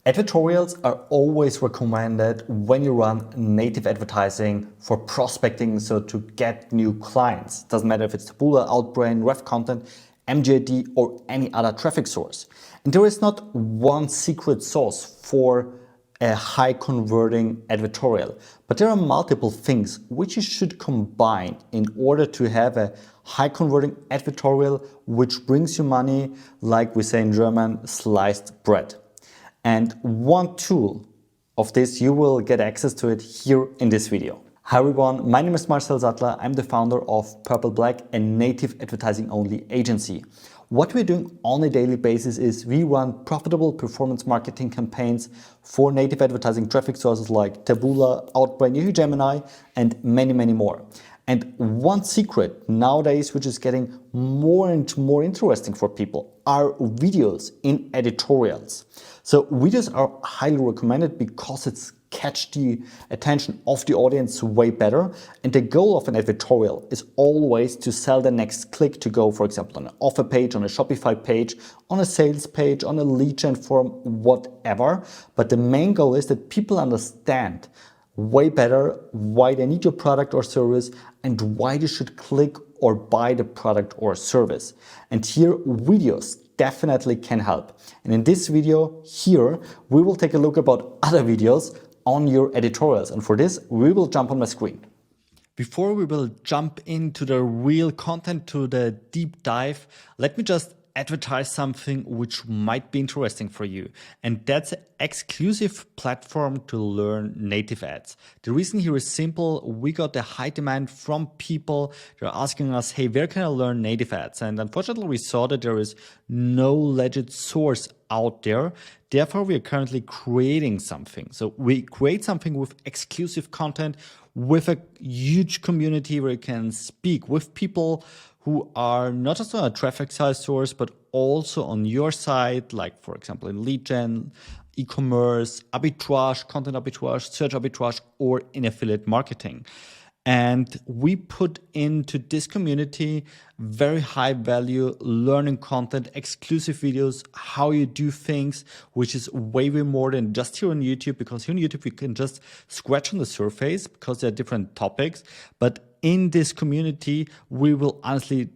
Advertorials are always recommended when you run native advertising for prospecting, so to get new clients. Doesn't matter if it's Taboola, Outbrain, Ref Content, MGAD, or any other traffic source. And there is not one secret sauce for a high converting advertorial, but there are multiple things which you should combine in order to have a high converting advertorial which brings you money, like we say in German, sliced bread. And one tool of this, you will get access to it here in this video. Hi everyone, my name is Marcel Sattler. I'm the founder of PurpleBlack, a native advertising only agency. What we're doing on a daily basis is we run profitable performance marketing campaigns for native advertising traffic sources like Taboola, Outbrain, Yahoo Gemini, and many, many more. And one secret nowadays, which is getting more and more interesting for people, are videos in editorials. So videos are highly recommended because it's catch the attention of the audience way better. And the goal of an advertorial is always to sell the next click to go, for example, on an offer page, on a Shopify page, on a sales page, on a lead gen form, whatever. But the main goal is that people understand way better why they need your product or service and why they should click or buy the product or service. And here videos definitely can help. And in this video here, we will take a look about other videos on your editorials. And for this, we will jump on my screen. Before we will jump into the real content, to the deep dive, let me just advertise something which might be interesting for you. And that's an exclusive platform to learn native ads. The reason here is simple. We got a high demand from people. They're asking us, hey, where can I learn native ads? And unfortunately, we saw that there is no legit source out there. Therefore, we are currently creating something. So we create something with exclusive content, with a huge community where you can speak with people who are not just on a traffic side source, but also on your side, like for example in lead gen, e-commerce, arbitrage, content arbitrage, search arbitrage, or in affiliate marketing. And we put into this community very high value learning content, exclusive videos, how you do things, which is way more than just here on YouTube, because here on YouTube you can just scratch on the surface because there are different topics. But in this community, we will honestly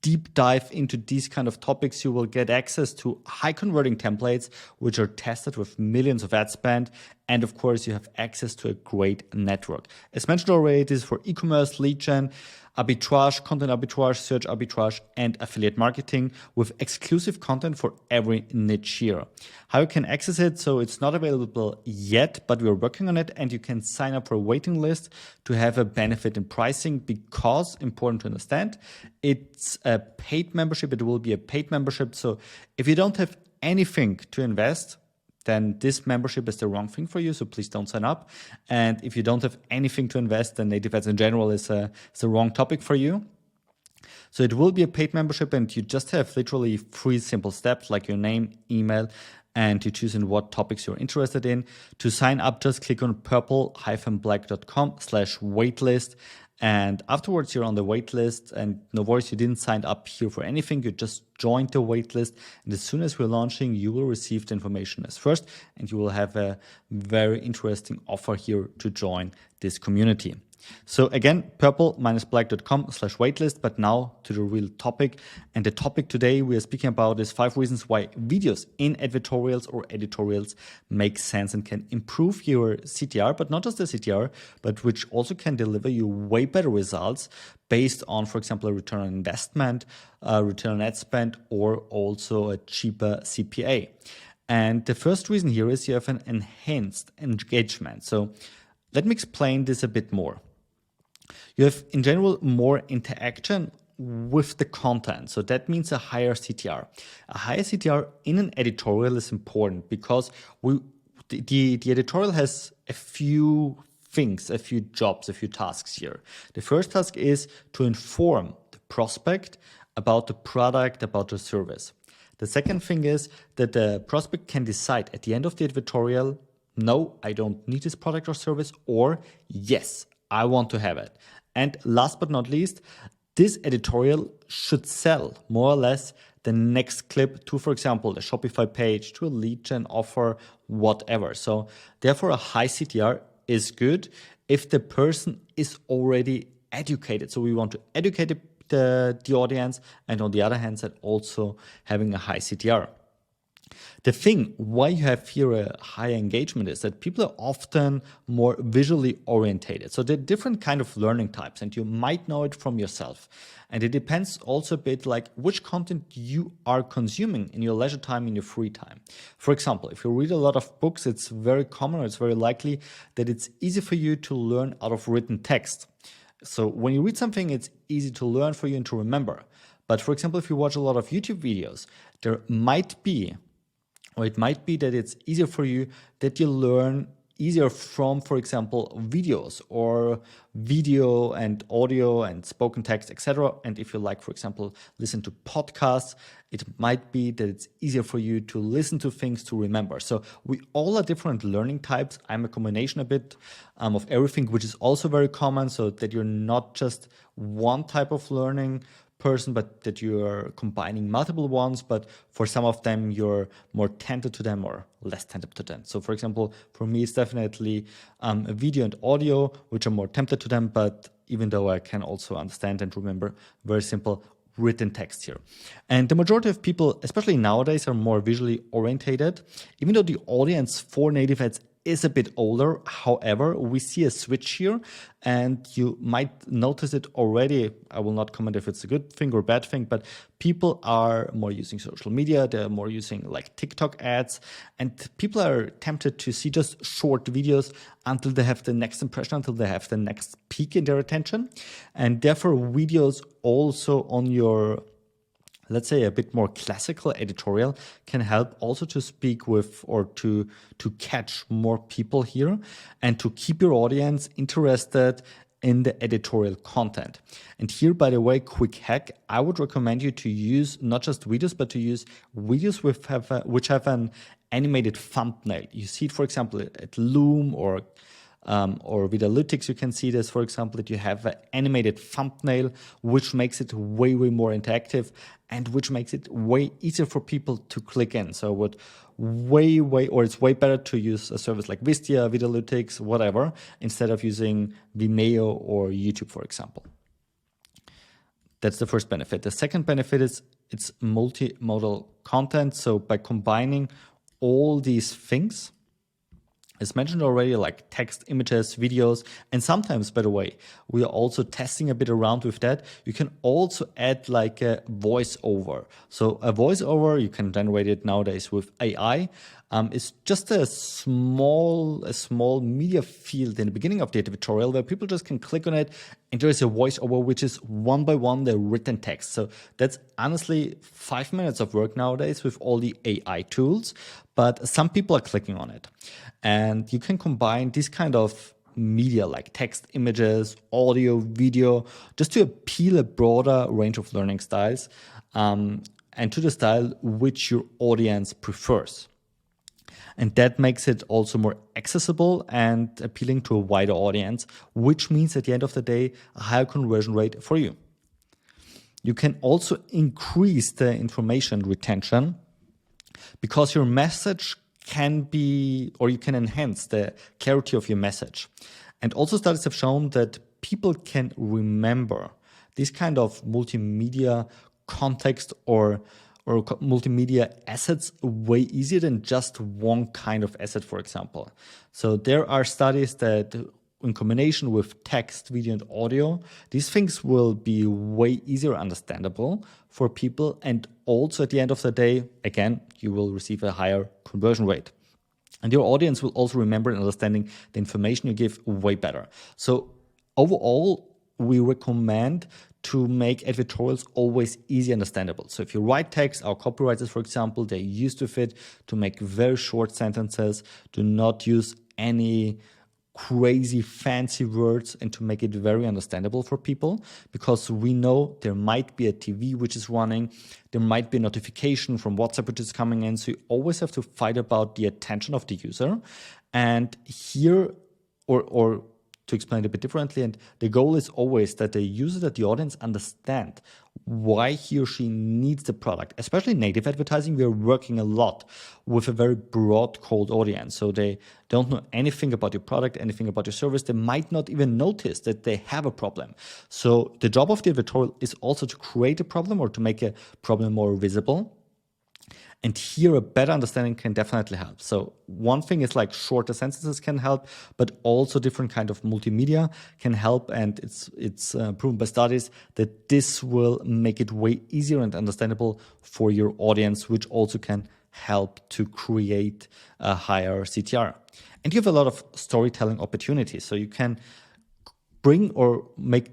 deep dive into these kind of topics. You will get access to high converting templates, which are tested with millions of ad spend. And of course, you have access to a great network. As mentioned already, this is for e-commerce, lead gen, arbitrage, content arbitrage, search arbitrage, and affiliate marketing, with exclusive content for every niche here. How you can access it? So it's not available yet, but we're working on it, and you can sign up for a waiting list to have a benefit in pricing, because, important to understand, it's a paid membership. It will be a paid membership. So if you don't have anything to invest, then this membership is the wrong thing for you, so please don't sign up. And if you don't have anything to invest, then native ads in general is the wrong topic for you. So it will be a paid membership, and you just have literally 3 simple steps, like your name, email, and you choose in what topics you're interested in. To sign up, just click on purple-black.com/waitlist. And afterwards, you're on the waitlist, and no worries, you didn't sign up here for anything. You just joined the waitlist. And as soon as we're launching, you will receive the information as first, and you will have a very interesting offer here to join this community. So again, purple-black.com/waitlist. But now to the real topic. And the topic today we are speaking about is 5 reasons why videos in advertorials or editorials make sense and can improve your CTR, but not just the CTR, but which also can deliver you way better results based on, for example, a return on investment, return on ad spend, or also a cheaper CPA. And the first reason here is you have an enhanced engagement. So let me explain this a bit more. You have, in general, more interaction with the content. So that means a higher CTR. A higher CTR in an editorial is important because the editorial has a few things, a few jobs, a few tasks here. The first task is to inform the prospect about the product, about the service. The second thing is that the prospect can decide at the end of the advertorial, no, I don't need this product or service, or yes, I want to have it. And last but not least, this editorial should sell more or less the next clip to, for example, the Shopify page, to a lead gen offer, whatever. So therefore, a high CTR is good if the person is already educated. So we want to educate the audience, and on the other hand side, also having a high CTR. The thing why you have here a high engagement is that people are often more visually orientated. So there are different kind of learning types, and you might know it from yourself. And it depends also a bit like which content you are consuming in your leisure time, in your free time. For example, if you read a lot of books, it's very common, or it's very likely that it's easy for you to learn out of written text. So when you read something, it's easy to learn for you and to remember. But for example, if you watch a lot of YouTube videos, there might be, or it might be that it's easier for you that you learn easier from, for example, videos or video and audio and spoken text, etc. And if you like, for example, listen to podcasts, it might be that it's easier for you to listen to things to remember. So we all are different learning types. I'm a combination a bit of everything, which is also very common, so that you're not just one type of learning person, but that you're combining multiple ones, but for some of them you're more tended to them or less tended to them. So for example, for me it's definitely video and audio, which are more tempted to them, but even though I can also understand and remember very simple written text here. And the majority of people, especially nowadays, are more visually orientated, even though the audience for native ads is a bit older. However, we see a switch here, and you might notice it already. I will not comment if it's a good thing or bad thing, but people are more using social media. They're more using like TikTok ads, and people are tempted to see just short videos until they have the next impression, until they have the next peak in their attention. And therefore, videos also on your, let's say, a bit more classical editorial can help also to speak with or to catch more people here and to keep your audience interested in the editorial content. And here, by the way, quick hack, I would recommend you to use not just videos, but to use videos which have an animated thumbnail. You see it, for example, at Loom or Vitalytics. You can see this, for example, that you have an animated thumbnail, which makes it way more interactive and which makes it way easier for people to click in. So it's way better to use a service like Vistia, Vitalytics, whatever, instead of using Vimeo or YouTube, for example. That's the first benefit. The second benefit is it's multimodal content. So by combining all these things, as mentioned already, like text, images, videos, and sometimes, by the way, we are also testing a bit around with that. You can also add like a voiceover. So a voiceover, you can generate it nowadays with AI. It's just a small media field in the beginning of the editorial where people just can click on it, and there is a voiceover which is one by one the written text. So that's honestly 5 minutes of work nowadays with all the AI tools, but some people are clicking on it. And you can combine this kind of media like text, images, audio, video, just to appeal a broader range of learning styles and to the style which your audience prefers. And that makes it also more accessible and appealing to a wider audience, which means at the end of the day, a higher conversion rate for you. You can also increase the information retention because your message can be, or you can enhance the clarity of your message. And also studies have shown that people can remember this kind of multimedia context or multimedia assets way easier than just one kind of asset, for example. So there are studies that in combination with text, video, and audio, these things will be way easier understandable for people. And also at the end of the day, again, you will receive a higher conversion rate. And your audience will also remember and understanding the information you give way better. So overall, we recommend to make editorials always easy understandable. So if you write text, our copywriters, for example, they're used to it to make very short sentences, do not use any crazy fancy words, and to make it very understandable for people, because we know there might be a TV which is running, there might be a notification from WhatsApp which is coming in, so you always have to fight about the attention of the user. And here, or to explain it a bit differently. And the goal is always that the user, that the audience understand why he or she needs the product. Especially in native advertising, we are working a lot with a very broad cold audience. So they don't know anything about your product, anything about your service. They might not even notice that they have a problem. So the job of the advertorial is also to create a problem or to make a problem more visible. And here a better understanding can definitely help. So one thing is like shorter sentences can help, but also different kind of multimedia can help. And it's proven by studies that this will make it way easier and understandable for your audience, which also can help to create a higher CTR. And you have a lot of storytelling opportunities. So you can bring or make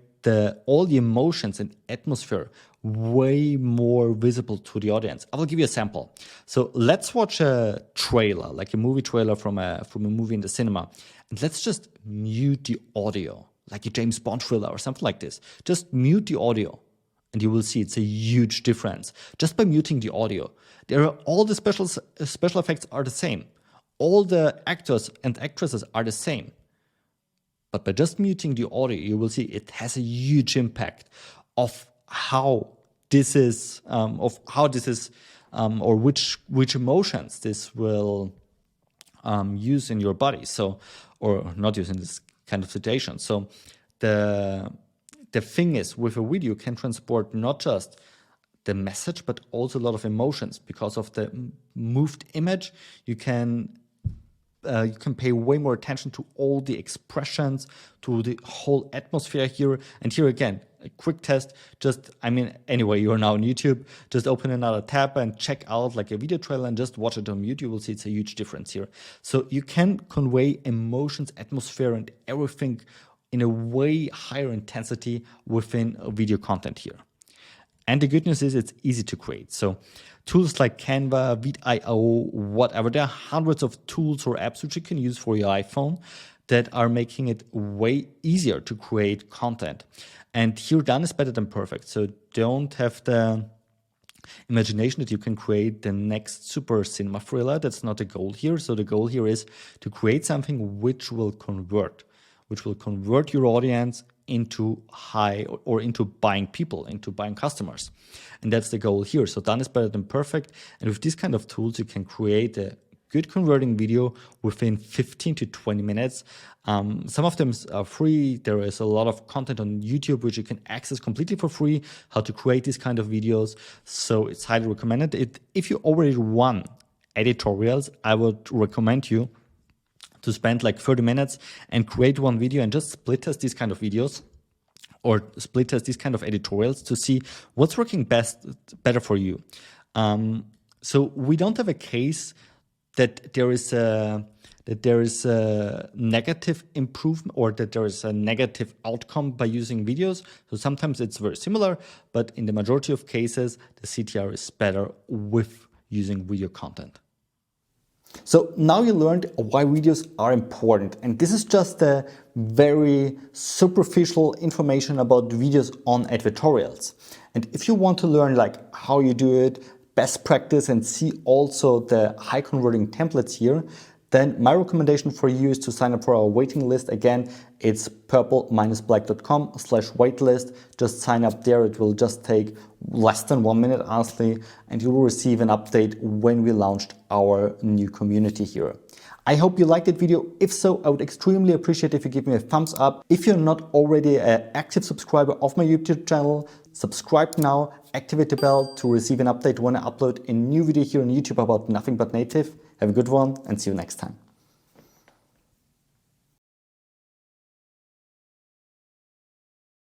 all the emotions and atmosphere way more visible to the audience. I will give you a sample. So let's watch a trailer, like a movie trailer from a movie in the cinema. And let's just mute the audio, like a James Bond thriller or something like this. Just mute the audio and you will see it's a huge difference. Just by muting the audio, all the special effects are the same. All the actors and actresses are the same. But by just muting the audio, you will see it has a huge impact of how this is, or which emotions this will use in your body. So, or not use in this kind of situation. So, the thing is, with a video, you can transport not just the message, but also a lot of emotions because of the moved image. You can pay way more attention to all the expressions, to the whole atmosphere here. And here again, a quick test. Anyway, you're now on YouTube. Just open another tab and check out like a video trailer and just watch it on mute. You will see it's a huge difference here. So you can convey emotions, atmosphere, and everything in a way higher intensity within a video content here. And the good news is it's easy to create. So tools like Canva, Vid.io, whatever, there are hundreds of tools or apps which you can use for your iPhone that are making it way easier to create content. And here, done is better than perfect. So don't have the imagination that you can create the next super cinema thriller. That's not the goal here. So the goal here is to create something which will convert your audience into into buying people, into buying customers. And that's the goal here. So done is better than perfect. And with these kind of tools, you can create a good converting video within 15 to 20 minutes. Some of them are free. There is a lot of content on YouTube which you can access completely for free, how to create these kind of videos. So it's highly recommended. If you already run editorials, I would recommend you to spend like 30 minutes and create one video and just split test these kind of videos or split test these kind of editorials to see what's working better for you. So we don't have a case that there is a negative improvement or that there is a negative outcome by using videos. So sometimes it's very similar, but in the majority of cases, the CTR is better with using video content. So now you learned why videos are important, and this is just a very superficial information about videos on advertorials. And if you want to learn like how you do it, best practice, and see also the high converting templates here, then my recommendation for you is to sign up for our waiting list. Again, it's purple-black.com/waitlist. Just sign up there. It will just take less than 1 minute, honestly, and you will receive an update when we launched our new community here. I hope you liked that video. If so, I would extremely appreciate if you give me a thumbs up. If you're not already an active subscriber of my YouTube channel, subscribe now, activate the bell to receive an update when I upload a new video here on YouTube about nothing but native. Have a good one and see you next time.